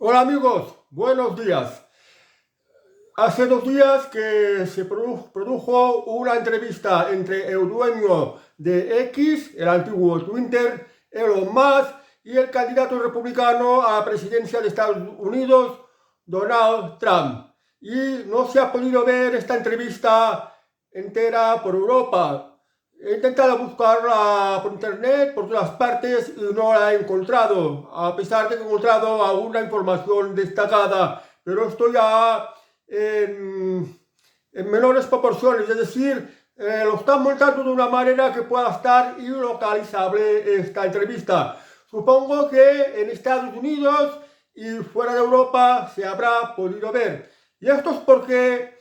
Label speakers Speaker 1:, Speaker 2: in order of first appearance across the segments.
Speaker 1: Hola amigos, buenos días. Hace 2 días que se produjo una entrevista entre el dueño de X, el antiguo Twitter, Elon Musk, y el candidato republicano a la presidencia de Estados Unidos, Donald Trump. Y no se ha podido ver esta entrevista entera por Europa. He intentado buscarla por internet, por todas partes, y no la he encontrado, a pesar de que he encontrado alguna información destacada, pero esto ya en menores proporciones, es decir, lo están montando de una manera que pueda estar ilocalizable esta entrevista. Supongo que en Estados Unidos y fuera de Europa se habrá podido ver. Y esto es porque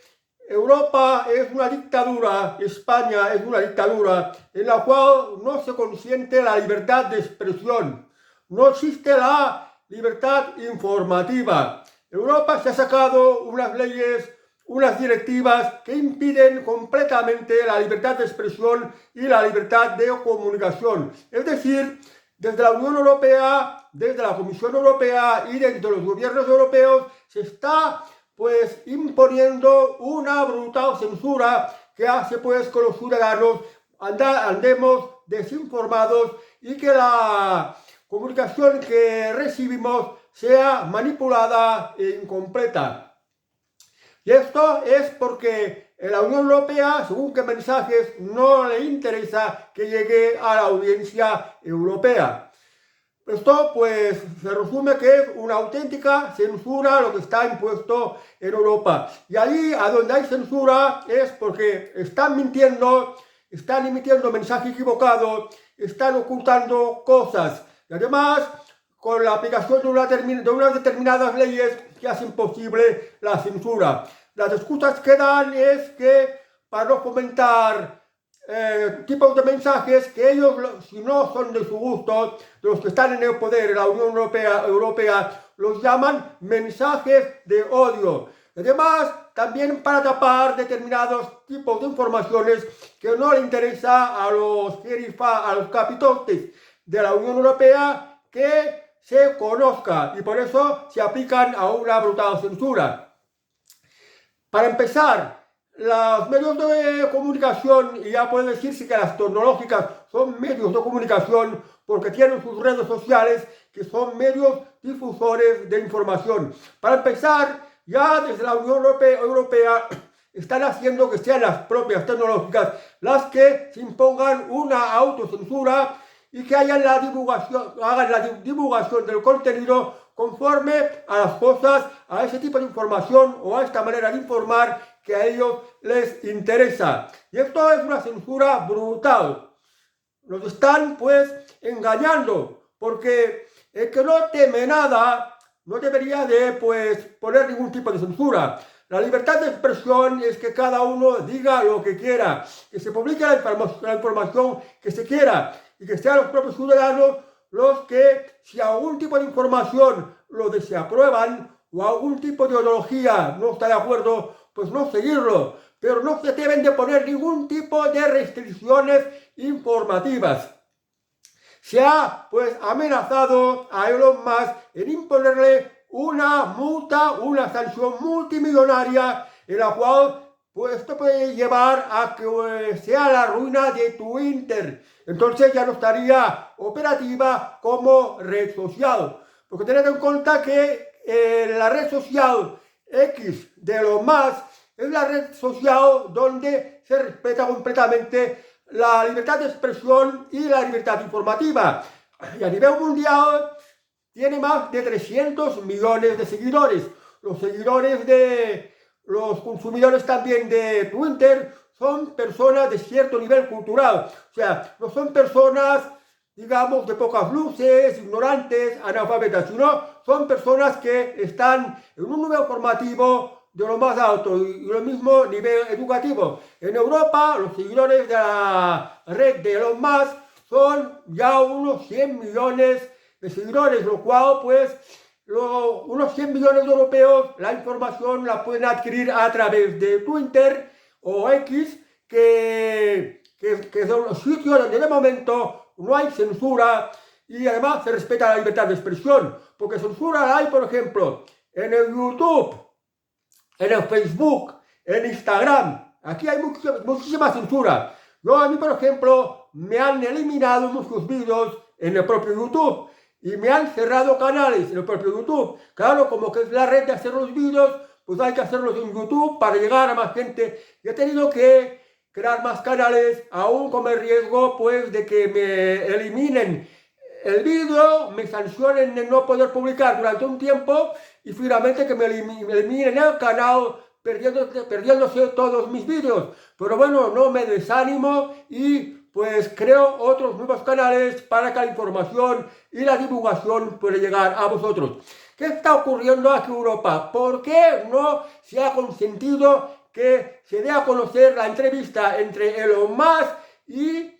Speaker 1: Europa es una dictadura, España es una dictadura en la cual no se consiente la libertad de expresión, no existe la libertad informativa. Europa se ha sacado unas leyes, unas directivas que impiden completamente la libertad de expresión y la libertad de comunicación. Es decir, desde la Unión Europea, desde la Comisión Europea y desde los gobiernos europeos se está pues imponiendo una brutal censura que hace pues que los ciudadanos andemos desinformados y que la comunicación que recibimos sea manipulada e incompleta. Y esto es porque en la Unión Europea, según qué mensajes, no le interesa que llegue a la audiencia europea. Esto pues se resume que es una auténtica censura lo que está impuesto en Europa. Y allí a donde hay censura es porque están mintiendo, están emitiendo mensajes equivocados, están ocultando cosas. Y además con la aplicación de unas determinadas leyes que hacen posible la censura. Las excusas que dan es que para no fomentar tipos de mensajes que ellos, si no son de su gusto, los que están en el poder en la Unión Europea los llaman mensajes de odio. Además, también para tapar determinados tipos de informaciones que no le interesa a los capitotes de la Unión Europea que se conozca, y por eso se aplican a una brutal censura. Para empezar, los medios de comunicación, y ya puede decirse que las tecnológicas son medios de comunicación porque tienen sus redes sociales que son medios difusores de información. Para empezar, ya desde la Unión Europea están haciendo que sean las propias tecnológicas las que se impongan una autocensura y que hagan la divulgación del contenido conforme a las cosas, a ese tipo de información o a esta manera de informar que a ellos les interesa. Y esto es una censura brutal. Nos están pues engañando, porque el que no teme nada no debería de pues poner ningún tipo de censura. La libertad de expresión es que cada uno diga lo que quiera, que se publique la información que se quiera y que sean los propios ciudadanos los que, si algún tipo de información lo desaprueban o algún tipo de ideología no está de acuerdo, pues no seguirlo. Pero no se deben de poner ningún tipo de restricciones informativas. Se ha pues amenazado a Elon Musk en imponerle una multa, una sanción multimillonaria en la cual pues esto puede llevar a que sea la ruina de Twitter. Entonces ya no estaría operativa como red social. Porque tened en cuenta que la red social X de Elon Musk es la red social donde se respeta completamente la libertad de expresión y la libertad informativa. Y a nivel mundial tiene más de 300 millones de seguidores. Los seguidores de los consumidores también de Twitter son personas de cierto nivel cultural. O sea, no son personas, digamos, de pocas luces, ignorantes, analfabetas, sino son personas que están en un nivel formativo de lo más alto y lo mismo nivel educativo. En Europa, los seguidores de la red de Elon Musk son ya unos 100 millones de seguidores, lo cual pues unos 100 millones de europeos la información la pueden adquirir a través de Twitter o X, que son los sitios donde de momento no hay censura y además se respeta la libertad de expresión, porque censura la hay, por ejemplo, en el YouTube, en el Facebook, en Instagram. Aquí hay muchísima censura. A mí, por ejemplo, me han eliminado muchos vídeos en el propio YouTube y me han cerrado canales en el propio YouTube. Claro, como que es la red de hacer los vídeos, pues hay que hacerlos en YouTube para llegar a más gente. Y he tenido que crear más canales, aún con el riesgo pues de que me eliminen el vídeo, me sancionen de no poder publicar durante un tiempo y finalmente que me eliminen el canal perdiéndose todos mis vídeos. Pero bueno, no me desanimo y pues creo otros nuevos canales para que la información y la divulgación pueda llegar a vosotros. ¿Qué está ocurriendo aquí en Europa? ¿Por qué no se ha consentido que se dé a conocer la entrevista entre Elon Musk y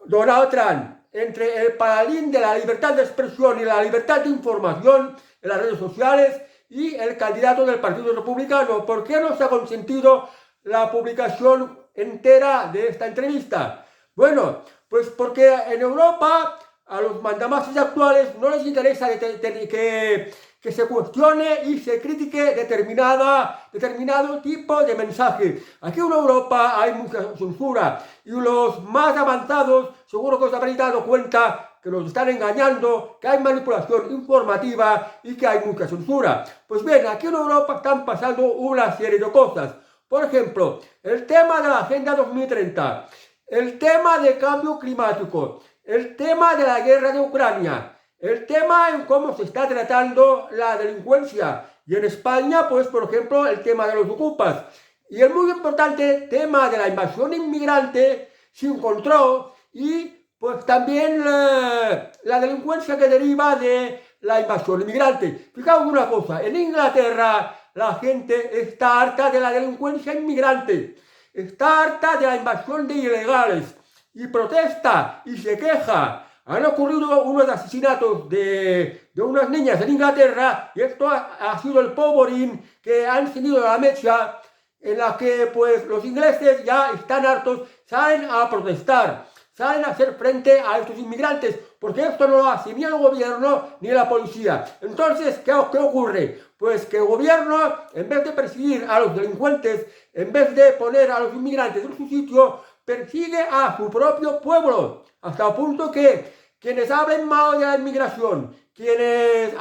Speaker 1: Donald Trump? Entre el paladín de la libertad de expresión y la libertad de información en las redes sociales y el candidato del Partido Republicano. ¿Por qué no se ha consentido la publicación entera de esta entrevista? Bueno, pues porque en Europa a los mandamases actuales no les interesa que se cuestione y se critique determinado tipo de mensaje. Aquí en Europa hay mucha censura y los más avanzados seguro que os habréis dado cuenta que nos están engañando, que hay manipulación informativa y que hay mucha censura. Pues bien, aquí en Europa están pasando una serie de cosas. Por ejemplo, el tema de la Agenda 2030, el tema del cambio climático, el tema de la guerra de Ucrania, el tema en cómo se está tratando la delincuencia y en España, pues por ejemplo, el tema de los ocupas y el muy importante tema de la invasión inmigrante sin control y pues también la delincuencia que deriva de la invasión inmigrante. Fijaos una cosa, en Inglaterra la gente está harta de la delincuencia inmigrante, está harta de la invasión de ilegales y protesta y se queja. Han ocurrido unos asesinatos de unas niñas en Inglaterra y esto ha sido el polvorín que ha encendido la mecha en la que pues los ingleses ya están hartos, salen a protestar, salen a hacer frente a estos inmigrantes, porque esto no lo hace ni el gobierno ni la policía. Entonces, ¿qué ocurre? Pues que el gobierno, en vez de perseguir a los delincuentes, en vez de poner a los inmigrantes en su sitio, persigue a su propio pueblo, hasta el punto que quienes hablen mal de la inmigración, quienes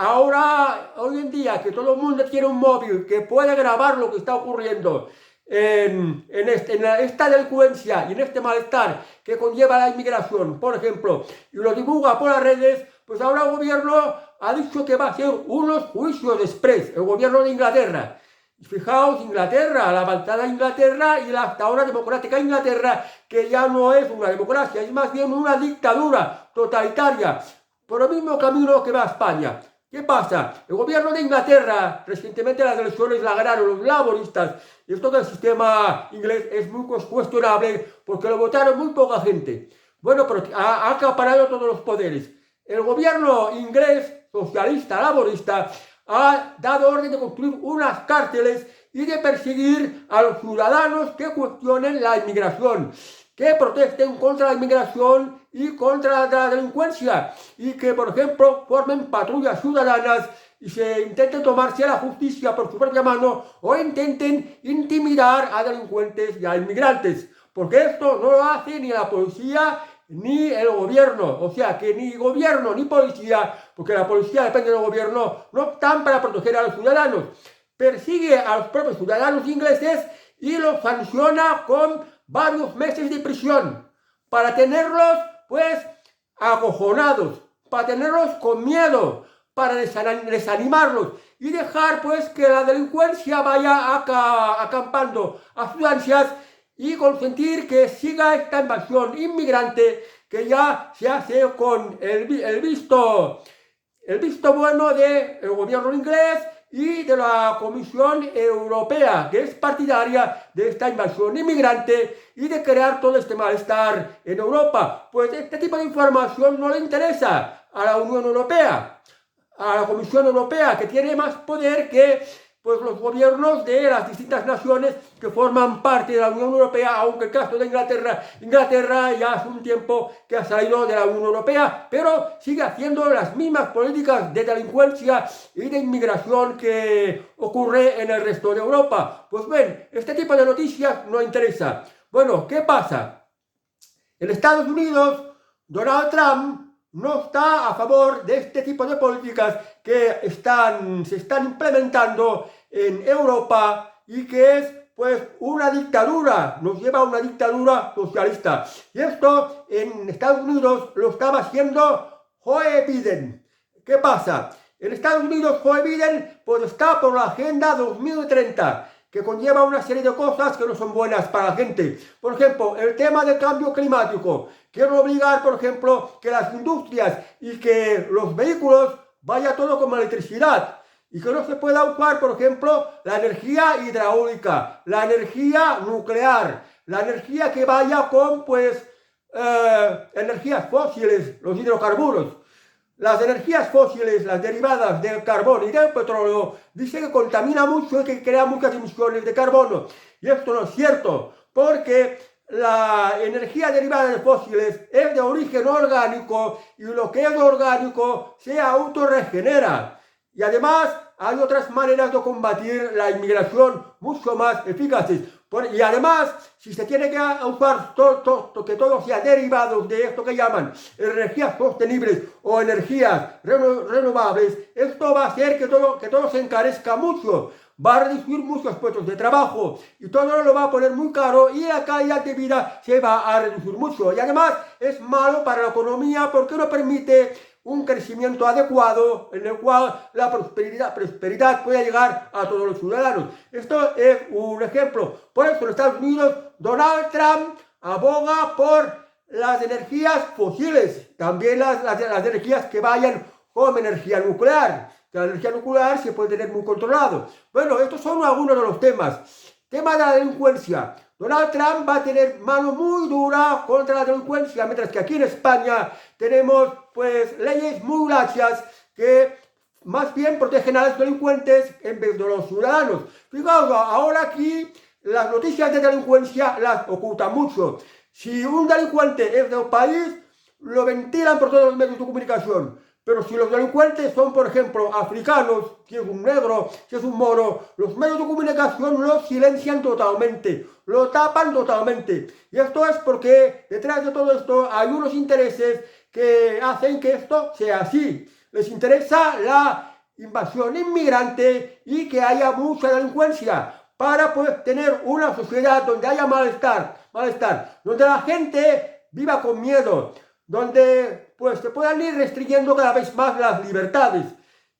Speaker 1: hoy en día, que todo el mundo tiene un móvil que puede grabar lo que está ocurriendo en esta delincuencia y en este malestar que conlleva la inmigración, por ejemplo, y lo divulga por las redes, pues ahora el gobierno ha dicho que va a hacer unos juicios express, el gobierno de Inglaterra. Fijaos, Inglaterra, la avanzada Inglaterra y la hasta ahora democrática Inglaterra, que ya no es una democracia, es más bien una dictadura totalitaria, por el mismo camino que va a España. ¿Qué pasa? El gobierno de Inglaterra, recientemente las elecciones la ganaron los laboristas, y esto del sistema inglés es muy cuestionable porque lo votaron muy poca gente. Bueno, pero ha acaparado todos los poderes. El gobierno inglés, socialista, laborista, ha dado orden de construir unas cárceles y de perseguir a los ciudadanos que cuestionen la inmigración, que protesten contra la inmigración y contra la delincuencia y que, por ejemplo, formen patrullas ciudadanas y se intenten tomarse a la justicia por su propia mano o intenten intimidar a delincuentes y a inmigrantes, porque esto no lo hace ni la policía ni el gobierno, o sea que ni gobierno ni policía, porque la policía depende del gobierno, no están para proteger a los ciudadanos, persigue a los propios ciudadanos ingleses y los sanciona con varios meses de prisión, para tenerlos pues acojonados, para tenerlos con miedo, para desanimarlos y dejar pues que la delincuencia vaya acampando a sus ansias y consentir que siga esta invasión inmigrante que ya se hace con el visto bueno del gobierno inglés y de la Comisión Europea, que es partidaria de esta invasión inmigrante y de crear todo este malestar en Europa. Pues este tipo de información no le interesa a la Unión Europea, a la Comisión Europea, que tiene más poder que pues los gobiernos de las distintas naciones que forman parte de la Unión Europea, aunque el caso de Inglaterra ya hace un tiempo que ha salido de la Unión Europea, pero sigue haciendo las mismas políticas de delincuencia y de inmigración que ocurre en el resto de Europa. Pues ven, este tipo de noticias no interesa. Bueno, ¿qué pasa? En Estados Unidos, Donald Trump no está a favor de este tipo de políticas que se están implementando en Europa y que es pues una dictadura, nos lleva a una dictadura socialista. Y esto en Estados Unidos lo estaba haciendo Joe Biden. ¿Qué pasa? En Estados Unidos Joe Biden pues está por la Agenda 2030, que conlleva una serie de cosas que no son buenas para la gente. Por ejemplo, el tema del cambio climático. Quieren obligar, por ejemplo, que las industrias y que los vehículos vaya todo con electricidad. Y que no se pueda usar, por ejemplo, la energía hidráulica, la energía nuclear, la energía que vaya con, pues, energías fósiles, los hidrocarburos. Las energías fósiles, las derivadas del carbón y del petróleo, dicen que contamina mucho y que crea muchas emisiones de carbono. Y esto no es cierto, porque la energía derivada de fósiles es de origen orgánico y lo que es orgánico se autorregenera. Y además hay otras maneras de combatir la inmigración mucho más eficaces. Y además, si se tiene que usar que todo sea derivado de esto que llaman energías sostenibles o energías renovables, esto va a hacer que todo se encarezca mucho. Va a reducir muchos puestos de trabajo y todo lo va a poner muy caro y la calidad de vida se va a reducir mucho. Y además es malo para la economía porque no permite un crecimiento adecuado en el cual la prosperidad pueda llegar a todos los ciudadanos. Esto es un ejemplo. Por eso en Estados Unidos Donald Trump aboga por las energías fósiles, también las energías que vayan como energía nuclear. La energía nuclear se puede tener muy controlado. Bueno, estos son algunos de los temas. Tema de la delincuencia. Donald Trump va a tener mano muy dura contra la delincuencia, mientras que aquí en España tenemos pues leyes muy laxas que más bien protegen a los delincuentes en vez de los ciudadanos. Fijaos, ahora aquí las noticias de delincuencia las ocultan mucho. Si un delincuente es de un país, lo ventilan por todos los medios de comunicación. Pero si los delincuentes son, por ejemplo, africanos, si es un negro, si es un moro, los medios de comunicación lo silencian totalmente, lo tapan totalmente. Y esto es porque detrás de todo esto hay unos intereses que hacen que esto sea así. Les interesa la invasión inmigrante y que haya mucha delincuencia para pues tener una sociedad donde haya malestar, donde la gente viva con miedo, donde pues se puedan ir restringiendo cada vez más las libertades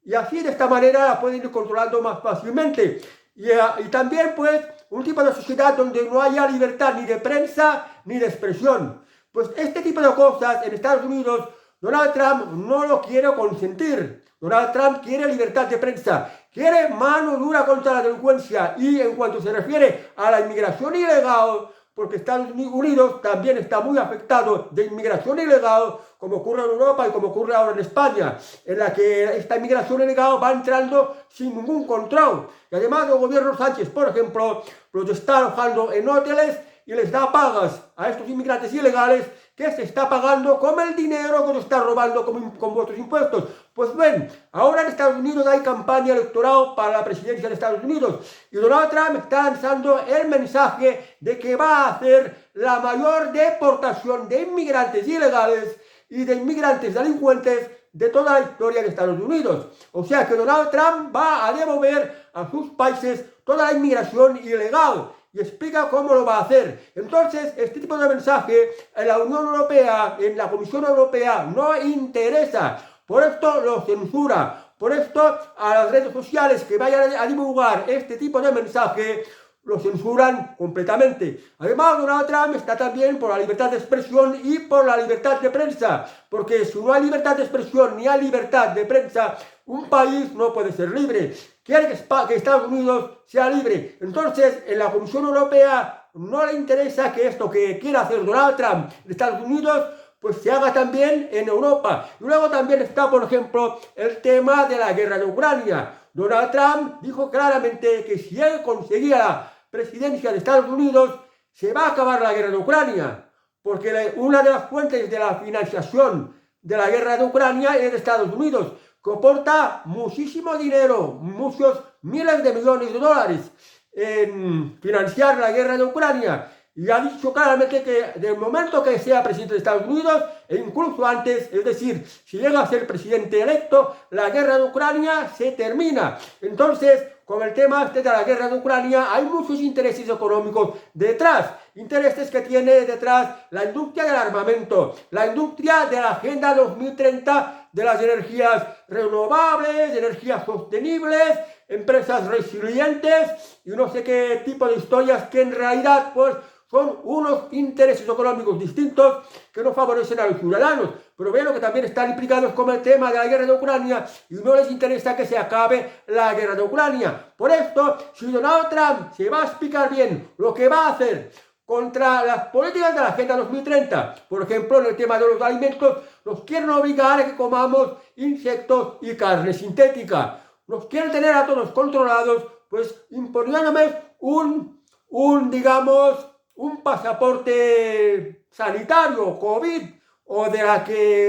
Speaker 1: y así de esta manera la pueden ir controlando más fácilmente y también pues un tipo de sociedad donde no haya libertad ni de prensa ni de expresión. Pues este tipo de cosas en Estados Unidos Donald Trump no lo quiere consentir. Donald Trump quiere libertad de prensa, quiere mano dura contra la delincuencia y en cuanto se refiere a la inmigración ilegal, porque Estados Unidos también está muy afectado de inmigración ilegal, como ocurre en Europa y como ocurre ahora en España, en la que esta inmigración ilegal va entrando sin ningún control. Y además el gobierno Sánchez, por ejemplo, los está alojando en hoteles y les da pagas a estos inmigrantes ilegales que se está pagando con el dinero que se está robando con vuestros impuestos. Pues ven, ahora en Estados Unidos hay campaña electoral para la presidencia de Estados Unidos y Donald Trump está lanzando el mensaje de que va a hacer la mayor deportación de inmigrantes ilegales y de inmigrantes delincuentes de toda la historia de Estados Unidos. O sea que Donald Trump va a devolver a sus países toda la inmigración ilegal y explica cómo lo va a hacer. Entonces, este tipo de mensaje en la Unión Europea, en la Comisión Europea, no interesa. Por esto lo censura. Por esto a las redes sociales que vayan a divulgar este tipo de mensaje lo censuran completamente. Además, Donald Trump está también por la libertad de expresión y por la libertad de prensa, porque si no hay libertad de expresión ni hay libertad de prensa, un país no puede ser libre. Quiere que Estados Unidos sea libre. Entonces, en la Comisión Europea no le interesa que esto que quiera hacer Donald Trump en Estados Unidos pues se haga también en Europa. Y luego también está, por ejemplo, el tema de la guerra de Ucrania. Donald Trump dijo claramente que si él conseguía la presidencia de Estados Unidos, se va a acabar la guerra de Ucrania, porque una de las fuentes de la financiación de la guerra de Ucrania es de Estados Unidos, que aporta muchísimo dinero, muchos miles de millones de dólares en financiar la guerra de Ucrania. Y ha dicho claramente que del momento que sea presidente de Estados Unidos, e incluso antes, es decir, si llega a ser presidente electo, la guerra de Ucrania se termina. Entonces, con el tema de la guerra de Ucrania, hay muchos intereses económicos detrás. Intereses que tiene detrás la industria del armamento, la industria de la Agenda 2030 de las energías renovables, energías sostenibles, empresas resilientes y no sé qué tipo de historias que en realidad pues son unos intereses económicos distintos que no favorecen a los ciudadanos, pero veo que también están implicados con el tema de la guerra de Ucrania y no les interesa que se acabe la guerra de Ucrania. Por esto, si Donald Trump se va a explicar bien lo que va a hacer contra las políticas de la Agenda 2030, por ejemplo, en el tema de los alimentos, nos quieren obligar a que comamos insectos y carne sintética. Nos quieren tener a todos controlados, pues imponiéndonos digamos, un pasaporte sanitario, COVID, o de la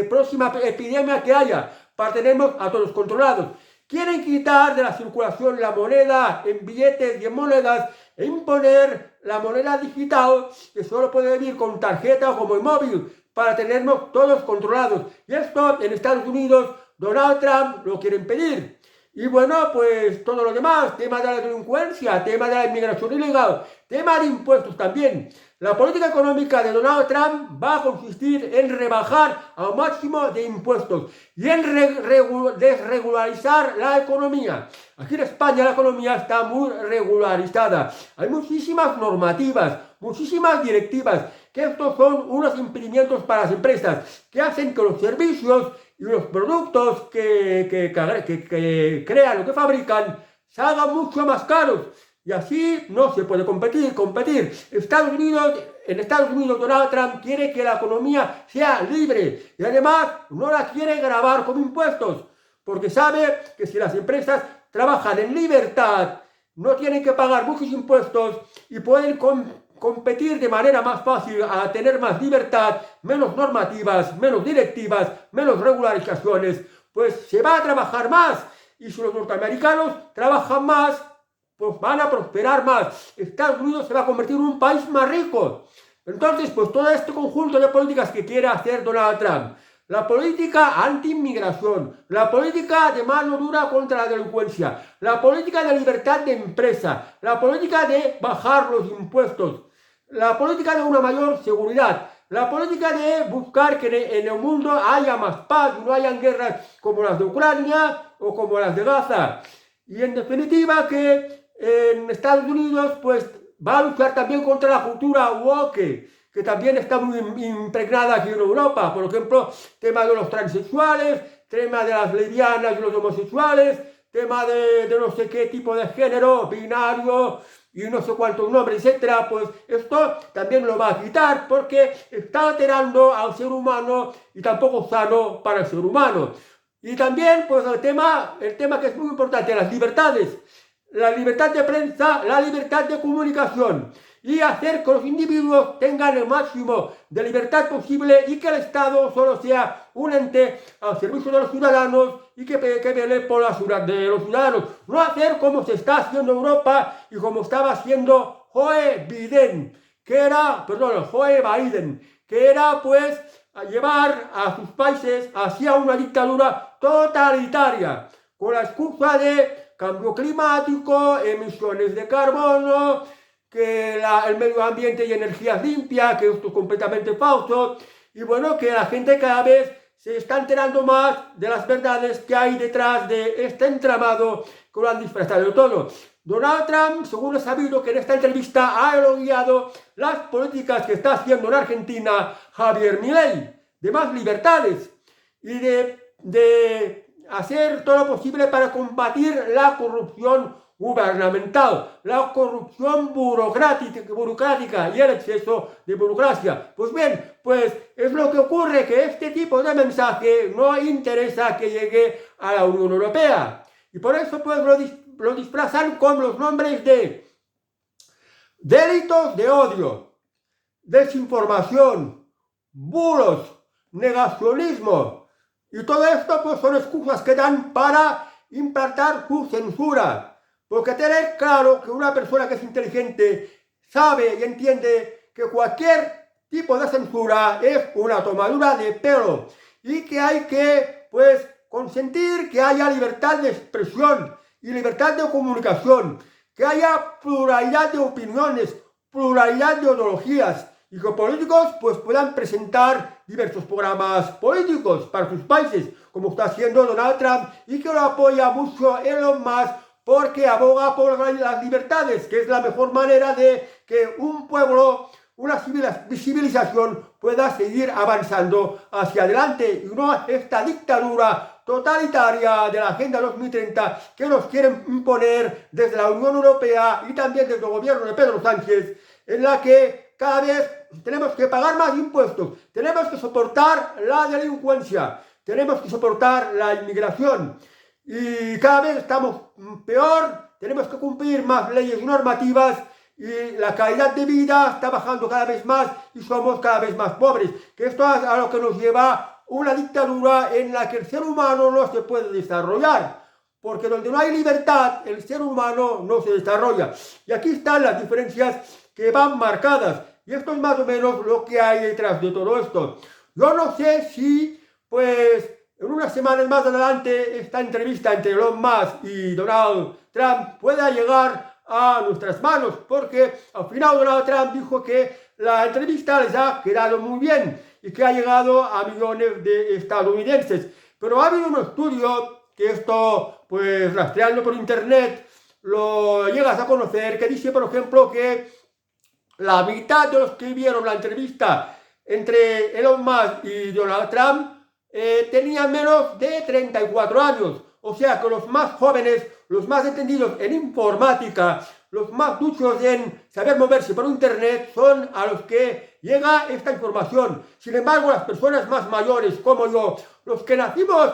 Speaker 1: próxima epidemia que haya, para tenernos a todos controlados. Quieren quitar de la circulación la moneda en billetes y en monedas e imponer la moneda digital que solo puede vivir con tarjeta o como móvil para tenernos todos controlados. Y esto en Estados Unidos Donald Trump lo quiere impedir. Y bueno, pues todo lo demás, tema de la delincuencia, tema de la inmigración ilegal, tema de impuestos también. La política económica de Donald Trump va a consistir en rebajar al máximo de impuestos y en desregularizar la economía. Aquí en España la economía está muy regularizada. Hay muchísimas normativas, muchísimas directivas, que estos son unos impedimentos para las empresas, que hacen que los servicios y los productos que crean o que fabrican se hagan mucho más caros. Y así no se puede competir. En Estados Unidos Donald Trump quiere que la economía sea libre y además no la quiere gravar con impuestos, porque sabe que si las empresas trabajan en libertad, no tienen que pagar muchos impuestos y pueden competir de manera más fácil a tener más libertad, menos normativas, menos directivas, menos regularizaciones, pues se va a trabajar más. Y si los norteamericanos trabajan más, pues van a prosperar más. Estados Unidos se va a convertir en un país más rico. Entonces, pues todo este conjunto de políticas que quiere hacer Donald Trump, la política anti-inmigración, la política de mano dura contra la delincuencia, la política de libertad de empresa, la política de bajar los impuestos, la política de una mayor seguridad, la política de buscar que en el mundo haya más paz y no hayan guerras como las de Ucrania o como las de Gaza. Y en definitiva que en Estados Unidos pues va a luchar también contra la cultura woke, que también está muy impregnada aquí en Europa. Por ejemplo, tema de los transexuales, tema de las lesbianas y los homosexuales, tema de no sé qué tipo de género, binario y no sé cuántos nombres, etcétera. Pues esto también lo va a quitar porque está alterando al ser humano y tampoco sano para el ser humano. Y también pues el tema que es muy importante, las libertades. La libertad de prensa, la libertad de comunicación y hacer que los individuos tengan el máximo de libertad posible y que el Estado solo sea un ente al servicio de los ciudadanos y que vele por la seguridad de los ciudadanos. No hacer como se está haciendo en Europa y como estaba haciendo Joe Biden, que era pues a llevar a sus países hacia una dictadura totalitaria con la excusa de cambio climático, emisiones de carbono, que el medio ambiente y energías limpias, que esto es completamente falso, y bueno, que la gente cada vez se está enterando más de las verdades que hay detrás de este entramado que lo han disfrazado todo. Donald Trump, según he sabido que en esta entrevista ha elogiado las políticas que está haciendo en Argentina Javier Milei, de más libertades y de hacer todo lo posible para combatir la corrupción gubernamental, la corrupción burocrática y el exceso de burocracia. Pues bien, pues es lo que ocurre, que este tipo de mensaje no interesa que llegue a la Unión Europea. Y por eso pues lo disfrazan con los nombres de delitos de odio, desinformación, bulos, negacionismo. Y todo esto pues son excusas que dan para implantar su censura. Porque tener claro que una persona que es inteligente sabe y entiende que cualquier tipo de censura es una tomadura de pelo y que hay que pues consentir que haya libertad de expresión y libertad de comunicación, que haya pluralidad de opiniones, pluralidad de ideologías y que políticos pues puedan presentar diversos programas políticos para sus países, como está haciendo Donald Trump, y que lo apoya mucho Elon Musk porque aboga por las libertades, que es la mejor manera de que un pueblo, una civilización pueda seguir avanzando hacia adelante y no esta dictadura totalitaria de la Agenda 2030 que nos quieren imponer desde la Unión Europea y también desde el gobierno de Pedro Sánchez, en la que cada vez tenemos que pagar más impuestos, tenemos que soportar la delincuencia, tenemos que soportar la inmigración y cada vez estamos peor, tenemos que cumplir más leyes y normativas y la calidad de vida está bajando cada vez más y somos cada vez más pobres, que esto es a lo que nos lleva una dictadura en la que el ser humano no se puede desarrollar, porque donde no hay libertad el ser humano no se desarrolla. Y aquí están las diferencias que van marcadas y esto es más o menos lo que hay detrás de todo esto. Yo no sé si pues en unas semanas más adelante esta entrevista entre Elon Musk y Donald Trump pueda llegar a nuestras manos, porque al final Donald Trump dijo que la entrevista les ha quedado muy bien y que ha llegado a millones de estadounidenses. Pero ha habido un estudio que esto, pues rastreando por internet, lo llegas a conocer, que dice, por ejemplo, que la mitad de los que vieron la entrevista entre Elon Musk y Donald Trump tenían menos de 34 años. O sea que los más jóvenes, los más entendidos en informática, los más duchos en saber moverse por internet, son a los que llega esta información. Sin embargo, las personas más mayores como yo, los que nacimos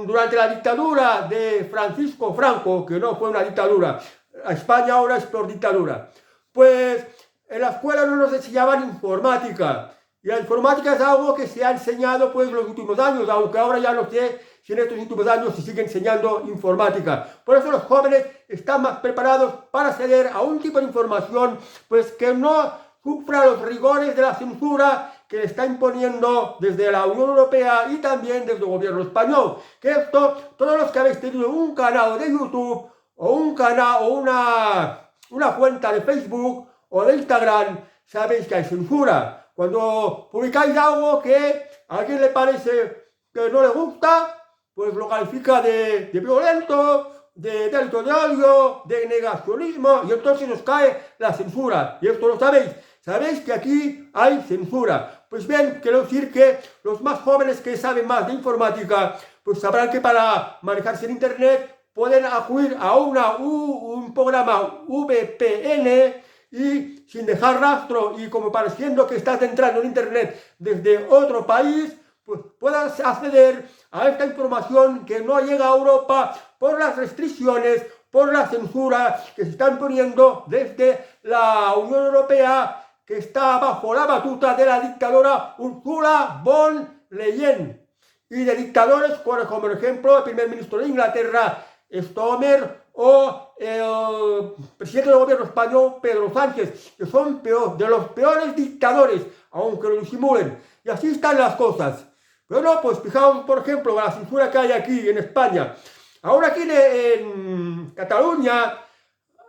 Speaker 1: durante la dictadura de Francisco Franco, que no fue una dictadura, a España ahora es por dictadura, pues en la escuela no nos enseñaban informática. Y la informática es algo que se ha enseñado pues los últimos años, aunque ahora ya no sé si en estos últimos años se sigue enseñando informática. Por eso los jóvenes están más preparados para acceder a un tipo de información pues que no sufra los rigores de la censura que le está imponiendo desde la Unión Europea y también desde el gobierno español. Que esto, todos los que habéis tenido un canal de YouTube o un canal o una cuenta de Facebook o de Instagram, sabéis que hay censura. Cuando publicáis algo que a alguien le parece que no le gusta, pues lo califica de violento, de delito de odio, de negacionismo, y entonces os cae la censura. Y esto lo sabéis. Sabéis que aquí hay censura. Pues bien, quiero decir que los más jóvenes que saben más de informática, pues sabrán que para manejarse en internet pueden acudir a un programa VPN y sin dejar rastro y como pareciendo que estás entrando en internet desde otro país, pues puedas acceder a esta información que no llega a Europa por las restricciones, por la censura que se están poniendo desde la Unión Europea, que está bajo la batuta de la dictadora Ursula von Leyen y de dictadores como por ejemplo el primer ministro de Inglaterra, Stromer, o el presidente del gobierno español, Pedro Sánchez, que son de los peores dictadores, aunque lo disimulen. Y así están las cosas. Bueno, pues fijaos, por ejemplo, la censura que hay aquí en España. Ahora aquí en Cataluña,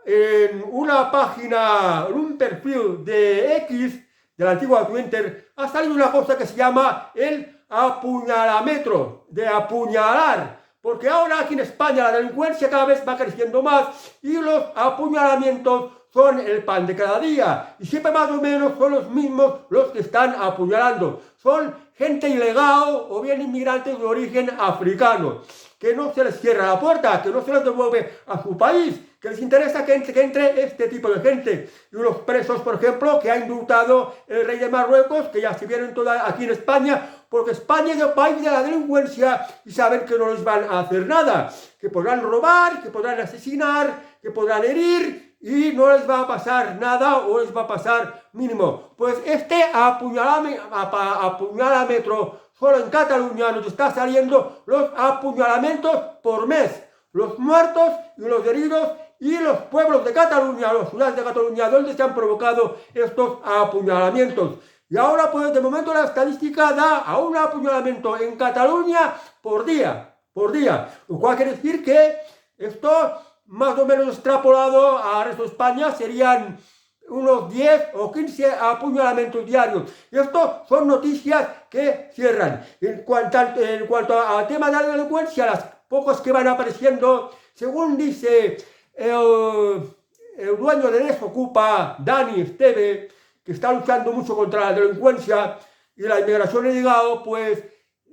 Speaker 1: en una página, en un perfil de X, de la antigua Twitter, ha salido una cosa que se llama el apuñalametro, de apuñalar. Porque ahora aquí en España la delincuencia cada vez va creciendo más y los apuñalamientos son el pan de cada día. Y siempre más o menos son los mismos los que están apuñalando. Son gente ilegal o bien inmigrantes de origen africano, que no se les cierra la puerta, que no se les devuelve a su país, que les interesa que entre este tipo de gente. Y unos presos, por ejemplo, que ha indultado el rey de Marruecos, que ya se vieron todas aquí en España, porque España es el país de la delincuencia y saben que no les van a hacer nada, que podrán robar, que podrán asesinar, que podrán herir y no les va a pasar nada o les va a pasar mínimo. Pues este apuñalámetro solo en Cataluña nos está saliendo los apuñalamientos por mes. Los muertos y los heridos y los pueblos de Cataluña, las ciudades de Cataluña, donde se han provocado estos apuñalamientos. Y ahora, pues, de momento la estadística da a un apuñalamiento en Cataluña por día, lo cual quiere decir que esto, más o menos extrapolado al resto de España, serían unos 10 o 15 apuñalamientos diarios. Y esto son noticias que cierran. En cuanto al tema de la delincuencia, las pocos que van apareciendo, según dice el dueño de Desocupa, Dani Esteve, que está luchando mucho contra la delincuencia y la inmigración ilegal, pues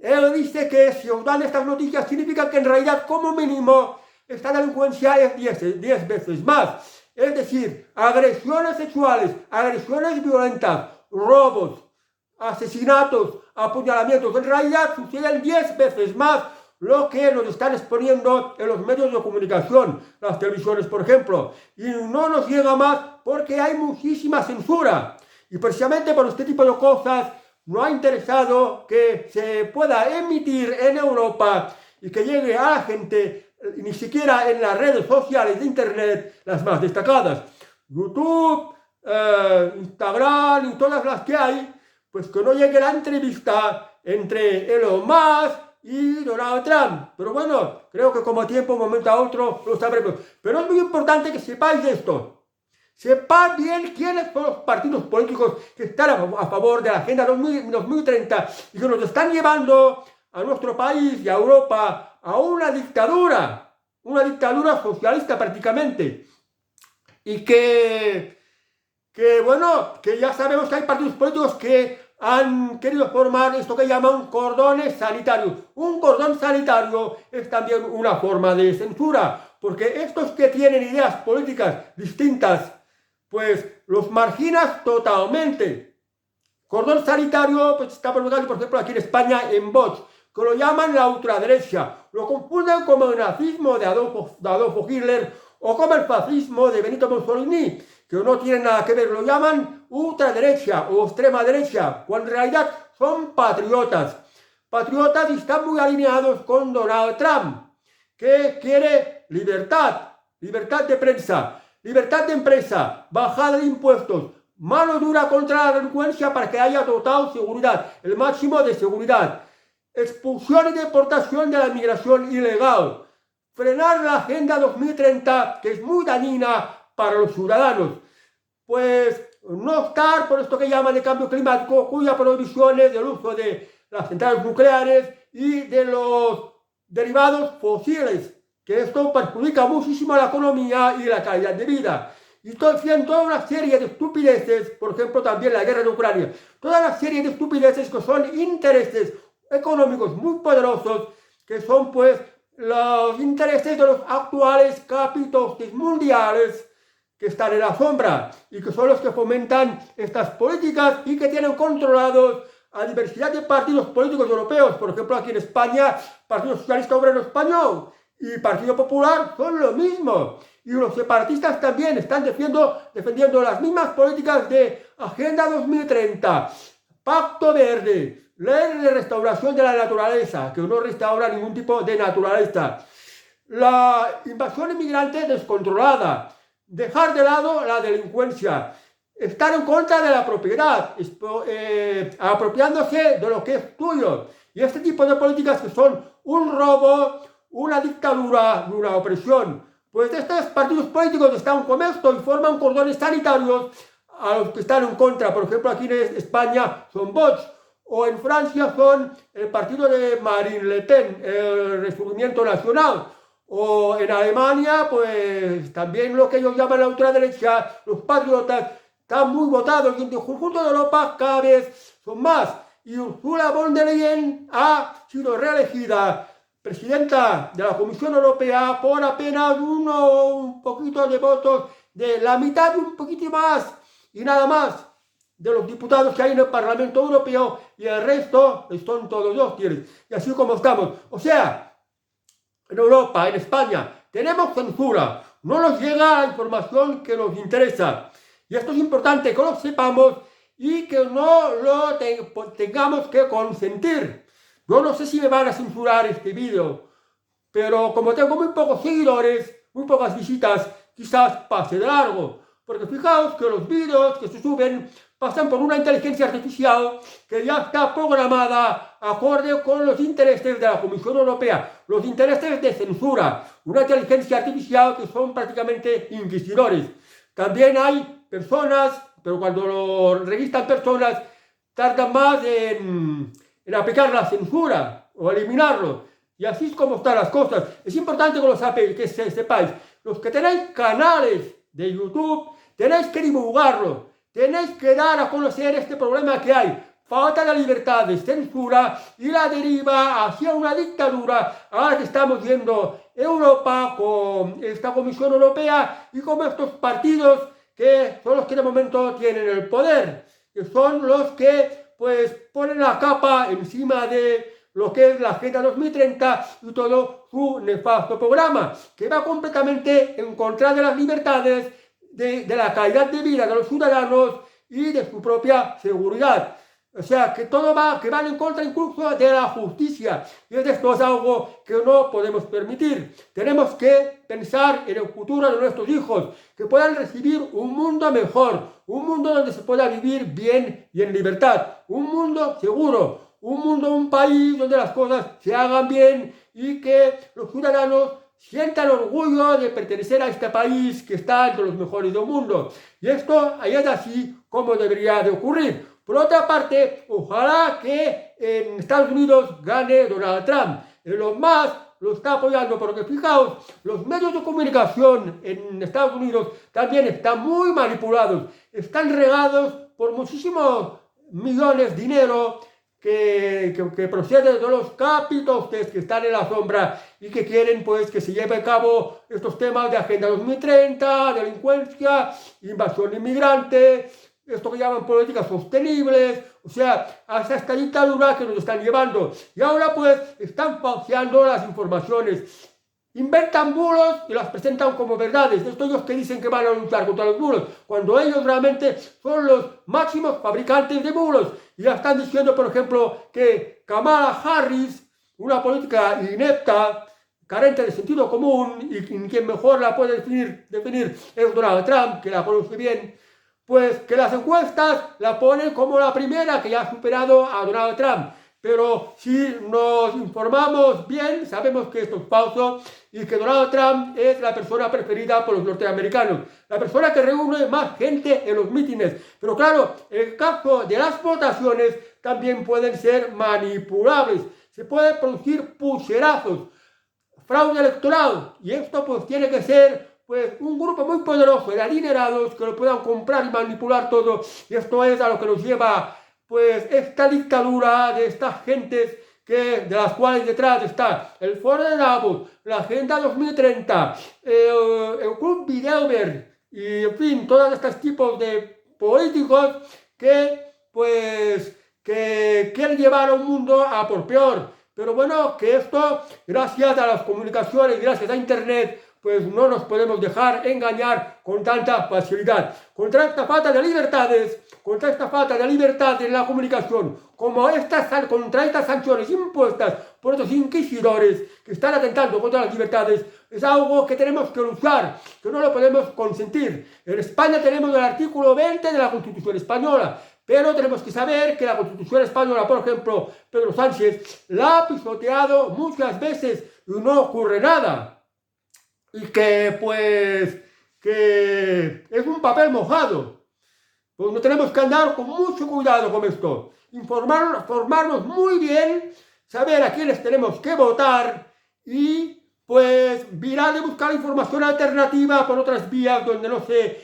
Speaker 1: él dice que si os dan estas noticias significa que en realidad como mínimo esta delincuencia es 10 veces más. Es decir, agresiones sexuales, agresiones violentas, robos, asesinatos, apuñalamientos, en realidad suceden 10 veces más lo que nos están exponiendo en los medios de comunicación, las televisiones, por ejemplo. Y no nos llega más porque hay muchísima censura. Y precisamente por este tipo de cosas no ha interesado que se pueda emitir en Europa y que llegue a la gente, ni siquiera en las redes sociales de Internet, las más destacadas. YouTube, Instagram y todas las que hay, pues que no llegue la entrevista entre Elon Musk y Donald Trump. Pero bueno, creo que como tiempo, un momento a otro, lo sabremos. Pero es muy importante que sepáis esto. Sepad bien quiénes son los partidos políticos que están a favor de la Agenda 2030 y que nos están llevando a nuestro país y a Europa a una dictadura socialista prácticamente. Y que ya sabemos que hay partidos políticos que han querido formar esto que llaman cordones sanitarios. Un cordón sanitario es también una forma de censura, porque estos que tienen ideas políticas distintas, pues los marginas totalmente. Cordón sanitario, pues está provocado, por ejemplo, aquí en España, en Vox, que lo llaman la ultraderecha. Lo confunden como el nazismo de Adolfo Hitler o como el fascismo de Benito Mussolini, que no tienen nada que ver. Lo llaman ultraderecha o extrema derecha, cuando en realidad son patriotas. Patriotas y están muy alineados con Donald Trump, que quiere libertad de prensa, libertad de empresa, bajada de impuestos, mano dura contra la delincuencia para que haya total seguridad, el máximo de seguridad, expulsión y deportación de la inmigración ilegal, frenar la Agenda 2030, que es muy dañina para los ciudadanos, pues no optar por esto que llaman de cambio climático, cuya prohibición es del uso de las centrales nucleares y de los derivados fósiles, que esto perjudica muchísimo a la economía y la calidad de vida. Y toda una serie de estupideces, por ejemplo también la guerra de Ucrania, toda una serie de estupideces que son intereses económicos muy poderosos, que son pues los intereses de los actuales capitalistas mundiales que están en la sombra y que son los que fomentan estas políticas y que tienen controlados a diversidad de partidos políticos europeos. Por ejemplo, aquí en España, Partido Socialista Obrero Español y Partido Popular son lo mismo. Y los separatistas también están defendiendo las mismas políticas de Agenda 2030, Pacto Verde, Ley de Restauración de la Naturaleza, que no restaura ningún tipo de naturaleza, la invasión inmigrante descontrolada, dejar de lado la delincuencia, estar en contra de la propiedad, apropiándose de lo que es tuyo. Y este tipo de políticas que son un robo, una dictadura, una opresión. Pues estos partidos políticos están con esto y forman cordones sanitarios a los que están en contra. Por ejemplo, aquí en España son Vox, o en Francia son el partido de Marine Le Pen, el Resurgimiento Nacional. O en Alemania, pues también lo que ellos llaman la ultraderecha, los patriotas, están muy votados y en el conjunto de Europa cada vez son más. Y Ursula von der Leyen ha sido reelegida presidenta de la Comisión Europea por apenas un poquito de votos, de la mitad y un poquito más, y nada más, de los diputados que hay en el Parlamento Europeo, y el resto son todos hostiles. Y así como estamos. O sea, en Europa, en España, tenemos censura. No nos llega la información que nos interesa. Y esto es importante que lo sepamos y que no lo tengamos que consentir. Yo no sé si me van a censurar este vídeo, pero como tengo muy pocos seguidores, muy pocas visitas, quizás pase de largo. Porque fijaos que los vídeos que se suben pasan por una inteligencia artificial que ya está programada acorde con los intereses de la Comisión Europea, los intereses de censura, una inteligencia artificial que son prácticamente inquisidores. También hay personas, pero cuando lo registran personas, tardan más en aplicar la censura o eliminarlo. Y así es como están las cosas. Es importante que sepáis, los que tenéis canales de YouTube, tenéis que divulgarlo, tenéis que dar a conocer este problema que hay. Falta de libertades, censura y la deriva hacia una dictadura. Ahora que estamos viendo Europa con esta Comisión Europea y con estos partidos que son los que de momento tienen el poder, que son los que pues ponen la capa encima de lo que es la Agenda 2030 y todo su nefasto programa, que va completamente en contra de las libertades, de la calidad de vida de los ciudadanos y de su propia seguridad. O sea, que todo que van en contra incluso de la justicia. Y esto es algo que no podemos permitir. Tenemos que pensar en el futuro de nuestros hijos, que puedan recibir un mundo mejor, un mundo donde se pueda vivir bien y en libertad, un mundo seguro, un país donde las cosas se hagan bien y que los ciudadanos sientan orgullo de pertenecer a este país que está entre los mejores del mundo. Y esto es así como debería de ocurrir. Por otra parte, ojalá que en Estados Unidos gane Donald Trump. Elon Musk lo está apoyando, porque fijaos, los medios de comunicación en Estados Unidos también están muy manipulados, están regados por muchísimos millones de dinero que procede de los capitostes que están en la sombra y que quieren pues que se lleve a cabo estos temas de Agenda 2030, delincuencia, invasión inmigrante, esto que llaman políticas sostenibles, o sea, hasta esta dictadura que nos están llevando. Y ahora pues están falseando las informaciones. Inventan bulos y las presentan como verdades. Estos ellos que dicen que van a luchar contra los bulos, cuando ellos realmente son los máximos fabricantes de bulos. Y ya están diciendo, por ejemplo, que Kamala Harris, una política inepta, carente de sentido común, y quien mejor la puede definir es Donald Trump, que la conoce bien, pues que las encuestas la ponen como la primera que ya ha superado a Donald Trump. Pero si nos informamos bien, sabemos que esto es falso y que Donald Trump es la persona preferida por los norteamericanos, la persona que reúne más gente en los mítines. Pero claro, en el caso de las votaciones también pueden ser manipulables, se pueden producir pucherazos, fraude electoral, y esto pues tiene que ser pues un grupo muy poderoso de adinerados que lo puedan comprar y manipular todo, y esto es a lo que nos lleva pues esta dictadura de estas gentes de las cuales detrás está el Foro de Davos, la Agenda 2030, el Club Bilderberg y en fin, todos estos tipos de políticos que quieren llevar a un mundo a por peor. Pero bueno, que esto, gracias a las comunicaciones, gracias a Internet, pues no nos podemos dejar engañar con tanta facilidad. Contra esta falta de libertades, contra esta falta de libertad en la comunicación, contra estas sanciones impuestas por estos inquisidores que están atentando contra las libertades, es algo que tenemos que luchar, que no lo podemos consentir. En España tenemos el artículo 20 de la Constitución española, pero tenemos que saber que la Constitución española, por ejemplo, Pedro Sánchez la ha pisoteado muchas veces y no ocurre nada. Y que es un papel mojado. Pues no tenemos que andar con mucho cuidado con esto. Formarnos muy bien, saber a quiénes tenemos que votar y pues virar y buscar información alternativa por otras vías donde no se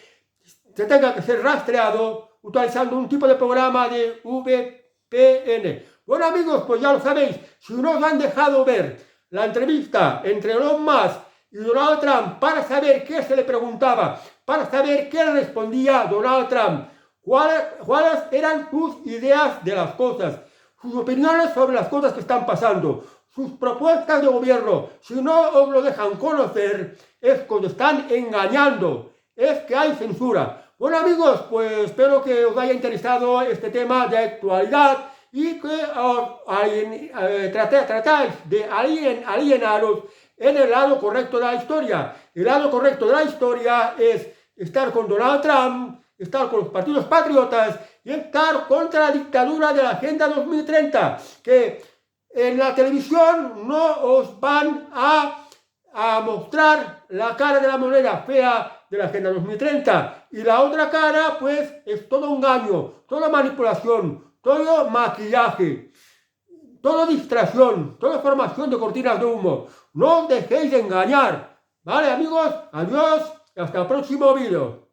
Speaker 1: tenga que ser rastreado utilizando un tipo de programa de VPN. Bueno amigos, pues ya lo sabéis, si no os han dejado ver la entrevista entre Elon Musk y Donald Trump para saber qué se le preguntaba, para saber qué le respondía Donald Trump, cuáles eran sus ideas de las cosas, sus opiniones sobre las cosas que están pasando, sus propuestas de gobierno. Si no os lo dejan conocer, es cuando están engañando, es que hay censura. Bueno amigos, pues espero que os haya interesado este tema de actualidad y que tratáis de alienaros en el lado correcto de la historia. El lado correcto de la historia es estar con Donald Trump, estar con los partidos patriotas y estar contra la dictadura de la Agenda 2030, que en la televisión no os van a mostrar la cara de la moneda fea de la Agenda 2030 y la otra cara pues es todo engaño, toda manipulación, todo maquillaje, toda distracción, toda formación de cortinas de humo. No os dejéis de engañar. Vale amigos, adiós y hasta el próximo vídeo.